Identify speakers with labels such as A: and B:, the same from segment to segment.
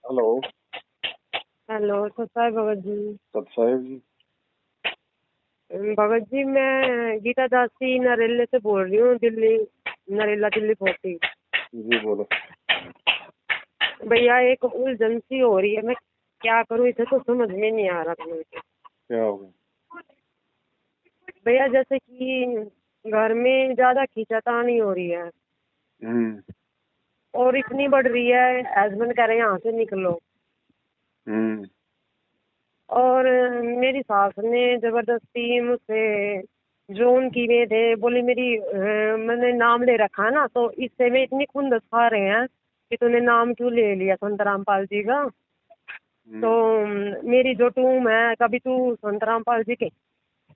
A: Hello.
B: Hello साहब भगत जी।
A: सत साहेब जी।
B: भगत जी, मैं गीता दासी नरेला से बोल रही हूँ, दिल्ली नरेला दिल्ली 40।
A: जी बोलो।
B: भैया एक उलझन सी हो रही है, मैं क्या करूँ, इसे तो समझ में नहीं आ रहा मुझे।
A: क्या हो गया?
B: भैया जैसे कि घर में ज्यादा खींचातानी हो रही है
A: हम्म।
B: और इतनी बढ़ रही है, हस्बैंड कह रहे हैं यहाँ से निकलो।
A: हम्म।
B: और मेरी सास ने जबरदस्ती मुझसे जोन की वे थे, बोली मेरी मैंने नाम ले रखा है ना, तो इससे में इतनी खुंदस खा रहे हैं कि तूने नाम क्यों ले लिया संत रामपाल जी का। तो मेरी जो टूम है, कभी तू संत रामपाल जी के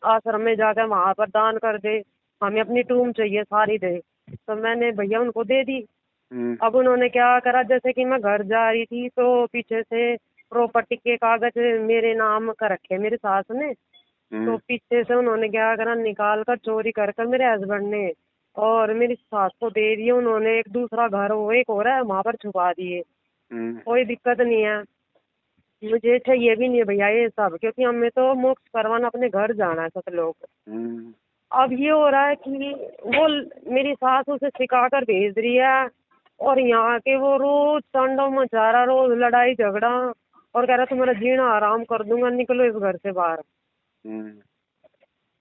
B: आश्रम में जाकर वहां पर दान कर दे, हमें अपनी टूम चाहिए सारी दे। तो मैंने भैया उनको दे दी।
A: हम्म।
B: अब उन्होंने क्या करा, जैसे कि मैं घर जा रही थी तो पीछे से प्रॉपर्टी के कागज मेरे नाम कर रखे मेरी सास ने। तो
A: हम्म।
B: पीछे से उन्होंने क्या करा, निकाल कर चोरी कर कर मेरे हस्बैंड ने और मेरी सास को दे दिए। उन्होंने एक दूसरा घर वो एक और है वहां पर छुपा दिए।
A: हम्म।
B: कोई दिक्कत नहीं है, मुझे चाहिए भी नहीं है भैया ये सब, क्योंकि हमें तो मोक्ष करवाना, अपने घर जाना है सब लोग।
A: हम्म।
B: अब ये हो रहा है कि वो मेरी सास उसे सिखा कर भेज रही है और यहाँ के वो रोज तांडव मचा रहा, रोज लड़ाई झगड़ा, और कह रहा तुम्हारा जीना आराम कर दूंगा, निकलो इस घर से बाहर।
A: हम्म।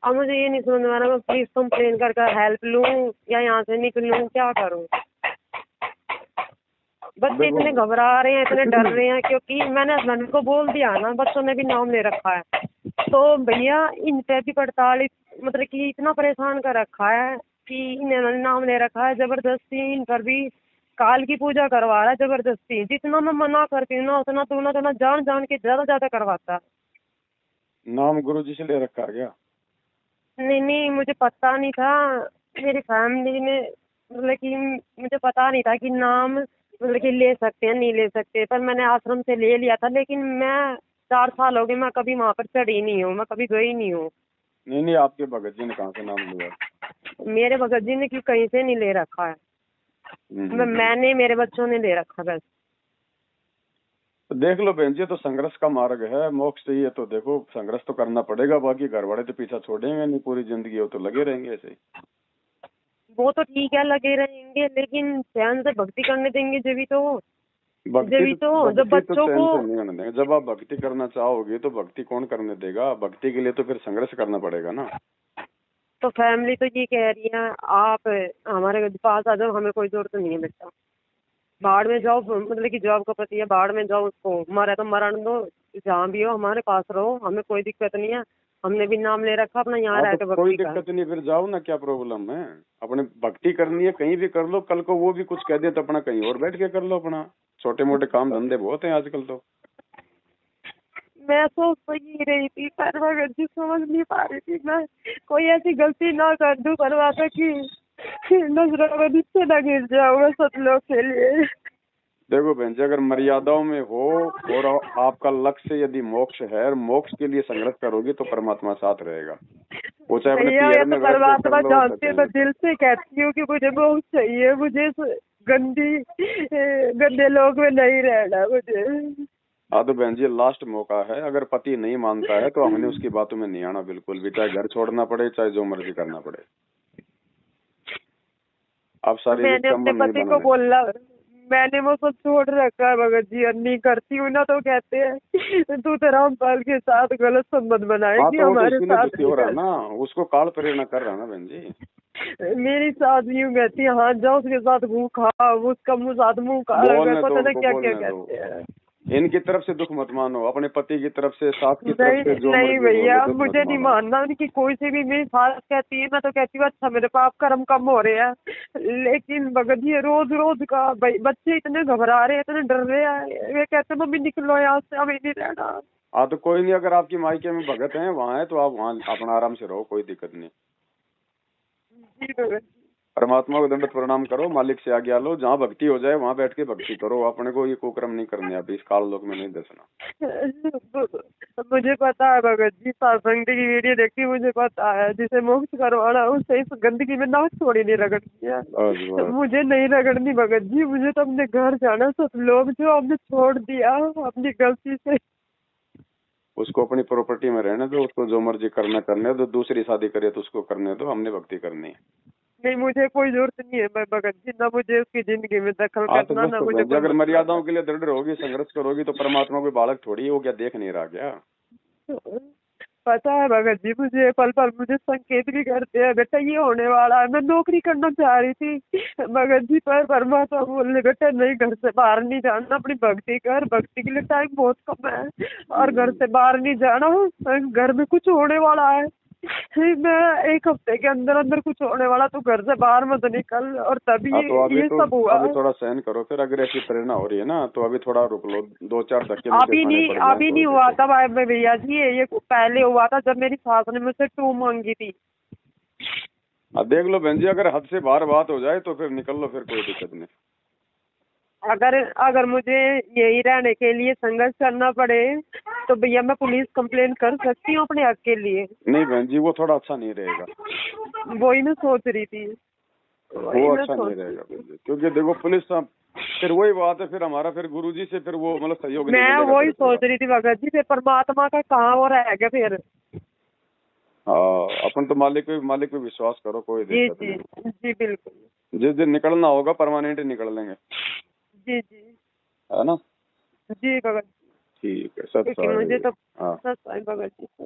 B: अब मुझे ये नहीं समझ में आ रहा, मैं पुलिस कंप्लेन करके हेल्प लूं या यहाँ से निकलूं, क्या करूं। बच्चे
A: देखो।
B: इतने घबरा रहे हैं, इतने डर रहे हैं, क्योंकि मैंने हस्बैंड को बोल दिया ना, बच्चों ने भी नाम ले रखा है। तो भैया इन पे भी 48 मतलब कि इतना परेशान कर रखा है कि इन्होंने नाम ले रखा है, जबरदस्ती इन पर भी काल की पूजा करवा रहा है जबरदस्ती। जितना मैं मना करती हूँ ना, उतना तो ना जान जान के ज्यादा ज्यादा करवाता है।
A: नाम गुरु जी से ले रखा है क्या?
B: नहीं नहीं, मुझे पता नहीं था। मेरी फैमिली ने मतलब कि मुझे पता नहीं था कि नाम मतलब कि ले सकते हैं नहीं ले सकते, पर मैंने आश्रम से ले लिया था। लेकिन मैं 4 साल हो गए, मैं कभी वहां पर चढ़ी नहीं हूँ, मैं कभी गई नहीं हूँ।
A: नहीं नहीं, आपके भगत जी ने कहाँ से नाम लिया?
B: मेरे भगत जी ने कि कहीं से नहीं ले रखा है,
A: हम्म।
B: मैंने मेरे बच्चों ने ले रखा बस।
A: तो देख लो बहन जी, तो संघर्ष का मार्ग है, मोक्ष चाहिए तो देखो संघर्ष तो करना पड़ेगा। बाकी घर वाले तो पीछा छोड़ेंगे नहीं, पूरी जिंदगी वो तो लगे रहेंगे ऐसे ही।
B: वो तो ठीक है लगे रहेंगे, लेकिन चैन से भक्ति करने देंगे जब तो। जब
A: भक्ति तो
B: बच्चों को।
A: चैन से नहीं होने देंगे। जब आप भक्ति करना चाहोगे तो भक्ति कौन करने देगा? भक्ति के लिए तो फिर संघर्ष करना पड़ेगा ना।
B: तो फैमिली तो ये कह रही है आप हमारे पास आ जाओ, हमें कोई जरूरत नहीं है बेटा, बाढ़ में जाओ, मतलब कि जॉब का पति है, बाढ़ में जाओ, उसको मरे तो मरण दो, जहाँ भी हो हमारे पास रहो, हमें कोई दिक्कत नहीं है। हमने भी नाम ले रखा अपना, यहाँ
A: हाँ
B: रह
A: तो
B: के
A: कोई
B: भक्ति का।
A: दिक्कत नहीं, फिर जाओ ना, क्या प्रॉब्लम है? अपने भक्ति करनी है कहीं भी कर लो, कल को वो भी कुछ कह दे तो अपना कहीं और बैठ के कर लो अपना। छोटे मोटे काम धंधे बहुत हैं आजकल तो।
B: मैं सोच तो ये रही थी, पर मगर जी समझ नहीं पा रही थी मैं कोई ऐसी गलती ना कर दूं करवाता कि नजरों में नीचे ना गिर जाऊं मैं सब लोग के लिए।
A: देखो बहन जी, अगर मर्यादाओं में हो और आपका लक्ष्य यदि मोक्ष है और मोक्ष के लिए संघर्ष करोगे तो परमात्मा साथ रहेगा। वो चाहे अपने
B: भैया
A: पियर
B: मैं
A: में
B: तो
A: बैठ के कर
B: परमात्मा
A: लो चाहे
B: जानती हूँ,
A: कहीं
B: मैं
A: भी।
B: दिल से कहती हूँ कि मुझे बहुत चाहिए, मुझे गंदी गंदे लोग में नहीं रहना मुझे।
A: हाँ तो बहन जी, लास्ट मौका है। अगर पति नहीं मानता है तो हमने उसकी बातों में नहीं आना बिल्कुल भी, चाहे घर छोड़ना पड़े चाहे जो मर्जी करना पड़े। आप
B: तो
A: शारीरिक
B: मैंने अपने
A: संबंध नहीं
B: पति को
A: बनाने।
B: बोला, मैंने वो सब छोड़ रखा है भगत जी, अब नहीं करती हूँ ना, तो कहते हैं तू तो रामपाल के साथ गलत संबंध
A: हाँ
B: बनाएगी,
A: तो वो तो
B: हमारे
A: इसीलिए
B: साथ
A: दुखी
B: नहीं
A: हो रहा है
B: कर।
A: ना, उसको काल प्रेरणा कर रहा है ना बहन जी।
B: मेरी सास यूँ कहती है, हाँ जाओ उसके साथ मुंह खा, उसका मुंह साथ मुंह काला कर,
A: बोलने दो
B: पता ना
A: उनको,
B: क्या क्या
A: बोलने दो।
B: कहते हैं।
A: इनकी तरफ से दुख मत मानो, अपने पति की तरफ से, सास की तरफ
B: नहीं
A: से जो
B: नहीं
A: मर्जी
B: भैया,
A: बोलो, दुख मत
B: मुझे नहीं
A: मानो।
B: मानना उनकी कोई से भी। मेरी सास कहती है, मैं तो कहती हूँ अच्छा मेरे पाप कर्म कम हो रहे हैं, लेकिन भगत ये रोज रोज का बच्चे इतने घबरा रहे हैं, इतने डर रहे हैं, वे कहते हैं मम्मी निकलो यहाँ से, हमें नहीं रहना।
A: हाँ तो कोई नहीं, अगर आपकी मायके में भगत हैं वहाँ है तो आप वहाँ अपना आराम से रहो, कोई दिक्कत नहीं।
B: जी भगत।
A: परमात्मा को दंडवत प्रणाम करो, मालिक से आज्ञा लो, जहाँ भक्ति हो जाए वहाँ बैठ के भक्ति करो। अपने को ये कुकर्म नहीं करने, अभी इस काल लोक में नहीं दसना।
B: मुझे पता है भगत जी, सत्संग की वीडियो देखी, मुझे पता है जिसे मोक्ष करवाना उससे इस गंदगी में नाक थोड़ी नहीं रगड़नी है। मुझे नहीं रगड़नी भगत जी, मुझे तो अपने घर जाना। सब लोग जो हमने छोड़ दिया अपनी गलती से,
A: उसको अपनी प्रॉपर्टी में रहने दो, उसको जो मर्जी करने दो, दूसरी शादी करे तो उसको करने दो, हमने भक्ति करनी है।
B: नहीं, मुझे कोई जरूरत नहीं है भगत जी, ना मुझे उसकी जिंदगी में दखल करना, ना मुझे।
A: अगर मर्यादाओं के लिए दृढ़ रहोगी, संघर्ष करोगी तो परमात्मा कोई बालक थोड़ी है, वो क्या देख नहीं रहा क्या?
B: पता है भगत जी, मुझे पल पल मुझे संकेत भी करते हैं, बेटा ये होने वाला है। मैं नौकरी करना चाह रही थी भगत जी, पर परमात्मा बोले बेटा नहीं, घर से बाहर नहीं जाना, अपनी भक्ति कर, भक्ति के लिए टाइम बहुत कम है और घर से बाहर नहीं जाना, घर में कुछ होने वाला है। मैं एक हफ्ते के अंदर अंदर कुछ होने वाला, तो घर से बाहर मत निकल। और तभी ये सब हुआ।
A: अभी थोड़ा सहन करो, फिर अगर ऐसी प्रेरणा हो रही है ना तो अभी थोड़ा रुक लो, 2-4 धक्के
B: अभी नहीं हुआ था भैया जी, ये पहले हुआ था जब मेरी सास ने मुझसे 2 मांगी थी।
A: अब देख लो बहन जी, अगर हद से बाहर बात हो जाए तो फिर निकल लो, फिर कोई दिक्कत नहीं।
B: अगर मुझे यही रहने के लिए संघर्ष करना पड़े तो भैया मैं पुलिस कंप्लेंट कर सकती हूँ अपने हक के लिए।
A: नहीं बहन जी, वो थोड़ा अच्छा नहीं रहेगा।
B: वही मैं सोच रही थी,
A: वो अच्छा नहीं रहेगा बहन जी, क्योंकि देखो पुलिस फिर वही बात है, फिर हमारा फिर गुरुजी से फिर वो मतलब सहयोग नहीं मिलेगा।
B: मैं वही सोच रही थी भगत जी, फिर परमात्मा का कहाँ हो रहेगा फिर।
A: हाँ, अपन तो मालिक पे विश्वास करो, कोई दिक्कत नहीं।
B: जी बिल्कुल।
A: जिस दिन निकलना होगा परमानेंट निकल लेंगे।
B: जी
A: है ना?
B: जी भगत जी।
A: ठीक है, सब
B: मुझे तो
A: हाँ
B: भगत जी।